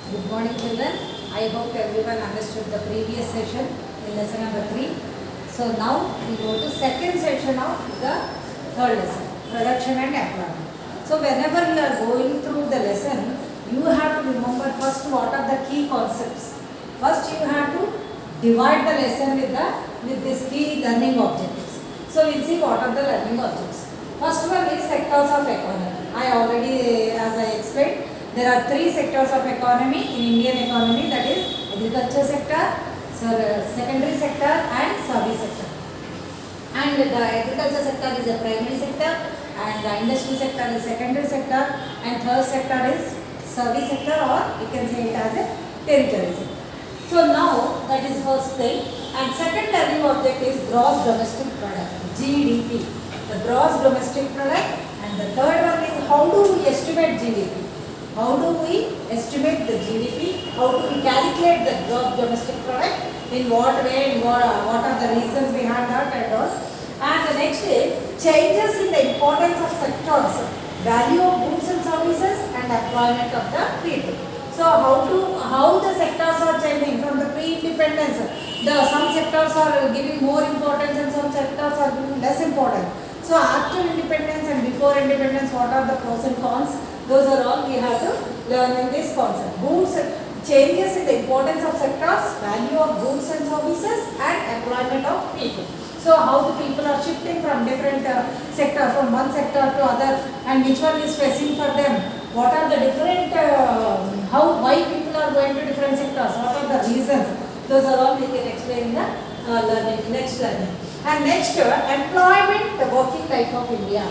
Good morning, children. I hope everyone understood the previous session in lesson number 3. So now we go to second section of the third lesson, production and employment. So whenever you are going through the lesson, you have to remember first what are the key concepts. First you have to divide the lesson with these key learning objectives. So we'll see what are the learning objects. First one is sectors of economy. I already, as I explained, there are 3 sectors of economy in Indian economy, that is agriculture sector, secondary sector and service sector. And the agriculture sector is a primary sector, and the industry sector is secondary sector, and third sector is service sector, or you can say it as a territory sector. So now that is first thing. And second learning object is gross domestic product, GDP, the gross domestic product. And the third one is how do we estimate GDP? How do we estimate the GDP? How do we calculate the gross domestic product? In what way? And what are the reasons behind that and all? And the next is changes in the importance of sectors, value of goods and services, and employment of the people. So how the sectors are changing from the pre-independence? Some sectors are giving more importance and some sectors are giving less importance. So after independence and before independence, what are the pros and cons? Those are all we have to learn in this concept. Goods, changes in the importance of sectors, value of goods and services, and employment of people. So how the people are shifting from different sector, from one sector to other, and which one is facing for them. What are the different, why people are going to different sectors, what are the reasons. Those are all we can explain in the next learning. And next, employment, the working life of India.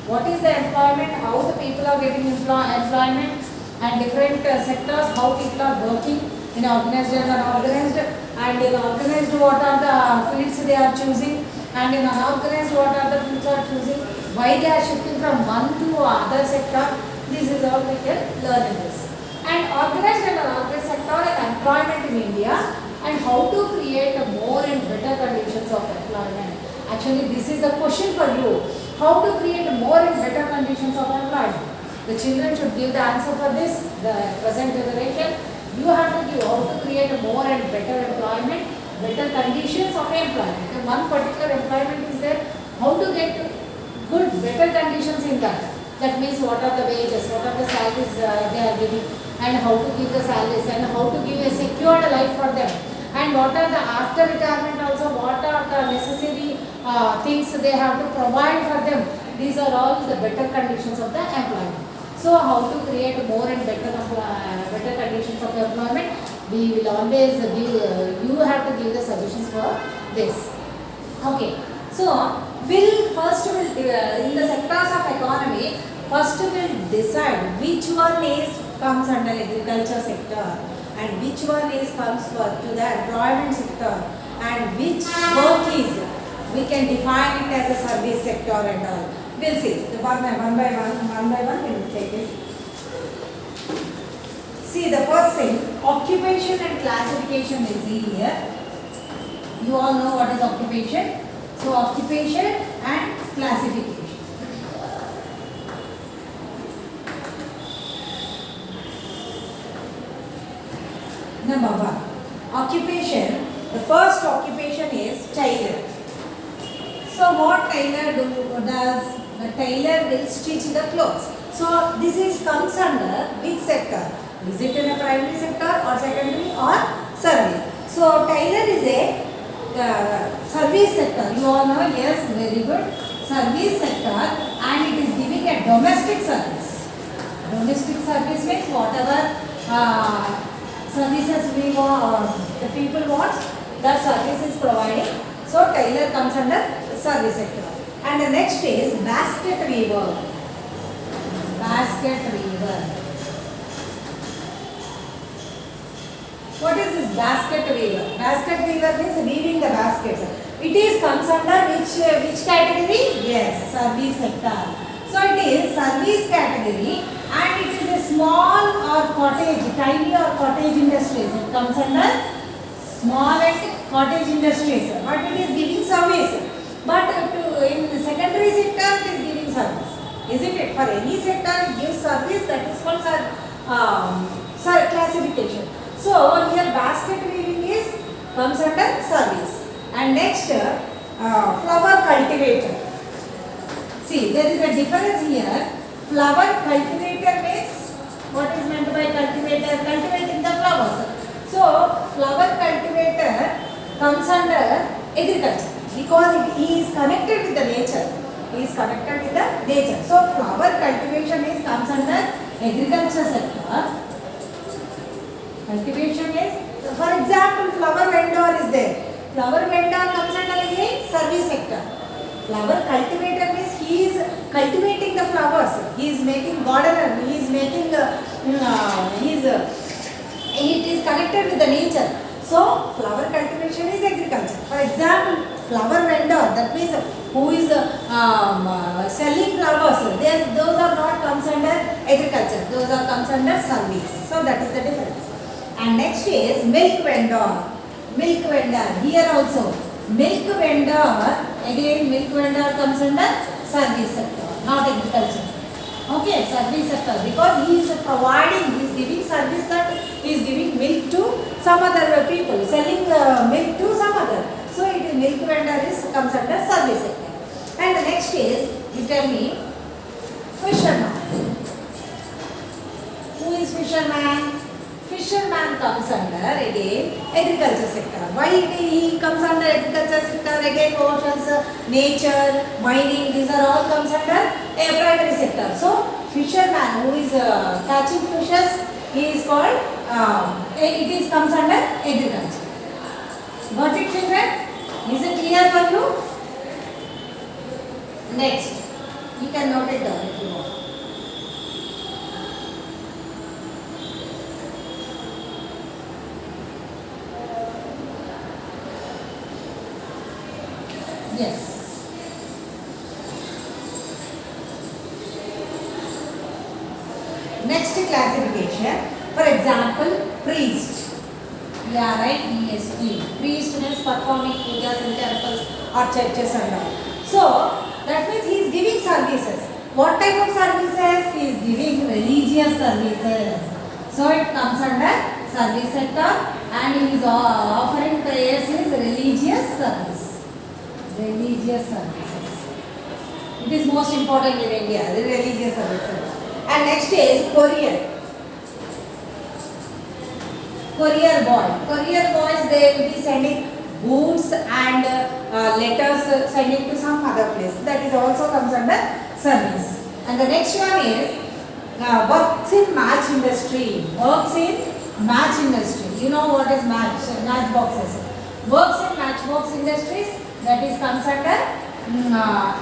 What is the employment, how the people are getting employment, and different sectors, how people are working in organized and unorganized, and in organized what are the fields they are choosing, and in unorganized what are the fields are choosing, why they are shifting from one to other sector. This is all we can learn in this. And organized and unorganized sector and employment in India, and how to create a more and better conditions of employment. Actually, this is a question for you. How to create more and better conditions of employment? The children should give the answer for this, the present generation. You have to give how to create a more and better employment, better conditions of employment. If one particular employment is there, how to get good, better conditions in that. That means what are the wages, what are the salaries they are giving, and how to give the salaries, and how to give a secured life for them. And what are the after retirement also, what are the necessary things they have to provide for them. These are all the better conditions of the employment. So how to create more and better conditions of employment, we will always give, you have to give the suggestions for this. Okay, so in the sectors of economy, first we'll decide which one comes under agriculture sector, and which one comes to the employment sector, and which work we can define it as a service sector and all. We'll see. One by one we will take it. See, the first thing, occupation and classification is here. You all know what is occupation. So occupation and classification. Number 1, occupation. The first occupation is tailor. So what tailor does? The tailor will stitch the clothes. So this comes under which sector? Is it in a primary sector or secondary or service? So tailor is a service sector. You all know, yes, very good. Service sector, and it is giving a domestic service. Domestic service means whatever services we want or the people want, that service is providing. So tailor comes under service sector. And the next is basket weaver. Basket weaver. What is this basket weaver? Basket weaver means weaving the baskets. It comes under which category? Yes, service sector. So it is service category, and it is a small or cottage, tiny or cottage industries. It comes under small and cottage industries, but it is giving service. But in the secondary sector, it is giving service. Isn't it? For any sector, it gives service. That is called classification. classification. So here basket weaving is comes under service. And next flower cultivator. See, there is a difference here. Flower cultivator means what is meant by cultivator? Cultivating the flowers. So flower cultivator comes under agriculture because he is connected with the nature. He is connected with the nature. So flower cultivation is comes under agriculture sector. Cultivation is, for example, flower vendor is there. Flower vendor comes under again service sector. Flower cultivator means he is cultivating the flowers. He is making gardener. He is making. It is connected with the nature. So flower cultivation is agriculture. For example, flower vendor, that means who is selling flowers. Those are not comes under agriculture. Those are comes under service. So that is the difference. And next is milk vendor. Milk vendor. Here also milk vendor. Again, milk vendor comes under service sector, not agriculture. Okay, service sector, because he is providing, he is giving service, that he is giving milk to some other people, selling milk to some other. So it is milk vendor is comes under service sector. And the next is, you tell me, fisherman. Who is fisherman? Fisherman comes under again agriculture sector. Why he comes under agriculture sector? Again, oceans, nature, mining, these are all comes under a primary sector. So fisherman who is catching fishes, he is called it is comes under agriculture. Got it, children? Is it clear for you? Next, you can note it down if you want. Yes. Next classification, for example, priest. Yeah, right, EST. Priest means performing pujas in temples or churches and all. So, that means he is giving services. What type of services? He is giving religious services. So, it comes under service sector, and he is offering prayers is religious service. Religious services. It is most important in India, the religious services. And next is courier. Courier boy. Courier boys, they will be sending goods and letters sending to some other place. That is also comes under service. And the next one is works in match industry. Works in match industry. You know what is match? Match boxes. Works in matchbox industries. That is comes under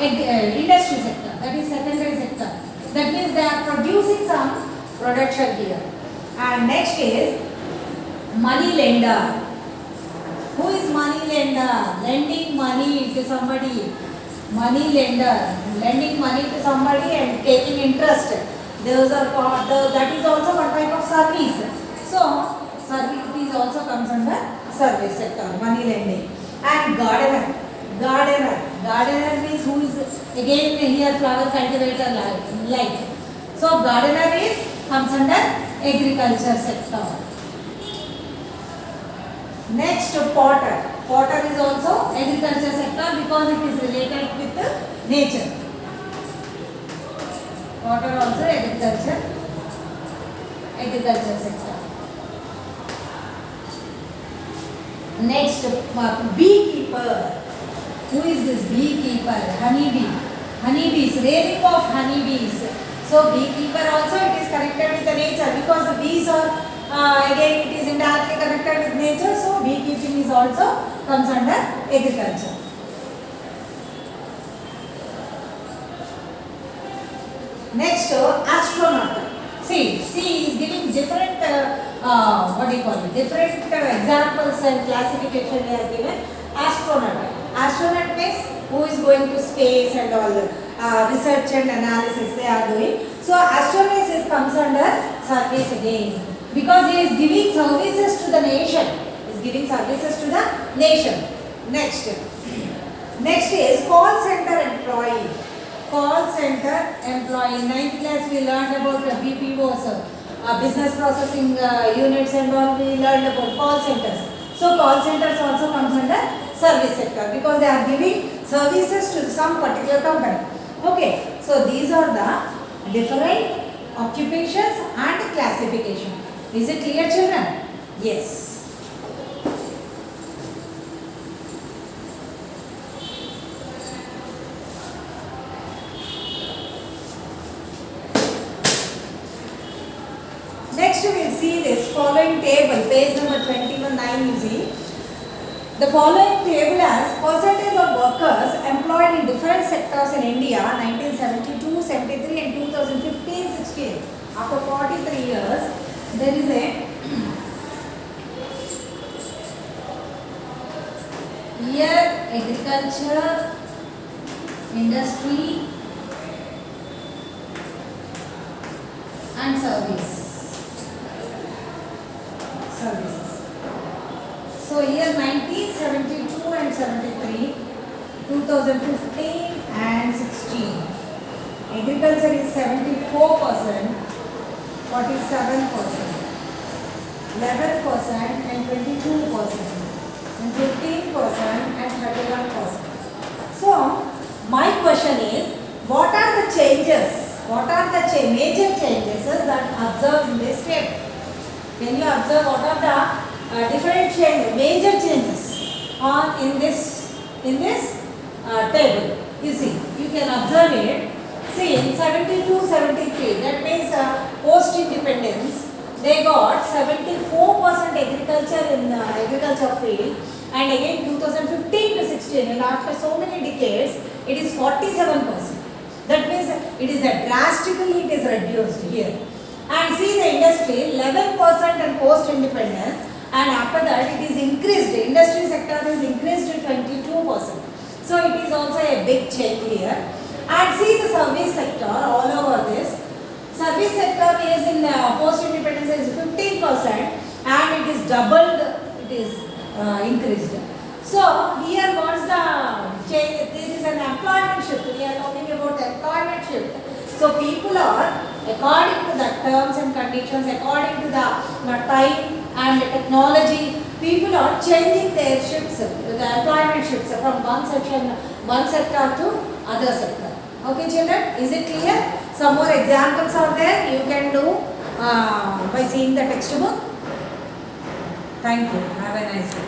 industry sector. That is secondary sector. That means they are producing some production here. And next is money lender. Who is money lender? Lending money to somebody. Money lender. Lending money to somebody and taking interest. Those are that is also one type of service. So service also comes under service sector. Money lending. And gardener. Gardener means who is again here flower cultivator like. So gardener is comes under agriculture sector. Next, potter. Potter is also agriculture sector because it is related with nature. Potter also agriculture sector. Next, beekeeper. Who is this beekeeper? Honeybee. Honeybees, rearing of honeybees. So beekeeper also it is connected with the nature because the bees are again it is indirectly connected with nature. So beekeeping is also comes under agriculture. Next, astronaut. See, he is giving different different examples and classification he has given. Astronaut. Astronaut means who is going to space and all the research and analysis they are doing. So astronaut comes under service again because he is giving services to the nation. He is giving services to the nation. Next is call center employee. Call center employee. In 9th class we learned about the BPOs. business processing units and all, we learned about call centers. So call centers also comes under service sector because they are giving services to some particular company. Okay, so these are the different occupations and classification. Is it clear, children? Yes. Next we will see this following table, page number 21-9 you see. The following table has percentage of workers employed in different sectors in India 1972, 73 and 2015, 16. After 43 years, there is a year agriculture, industry and services. So year 1972 and 73, 2015 and 16. Agriculture is 74%, 47%, 11% and 22%, and 15% and 31%. So my question is, what are the changes? What are the major changes that observed in this table? Can you observe what are the different changes, major changes in this table? You see, you can observe it. See, in 72, 73, that means post-independence, they got 74% agriculture in the agriculture field, and again 2015 to 16, and after so many decades, it is 47%. That means it is drastically it is reduced here. And see the industry 11% and post-independence, and after that it is increased. The industry sector is increased to 22%. So it is also a big change here. And see the service sector all over this. Service sector is in post-independence is 15%, and it is doubled. It is increased. So here what's the change? This is an employment shift. We are talking about employment shift. So people are, according to the terms and conditions, according to the time and the technology, people are changing their shifts, the employment shifts from one sector to other sector. Okay children, is it clear? Some more examples are there, you can do by seeing the textbook. Thank you. Have a nice day.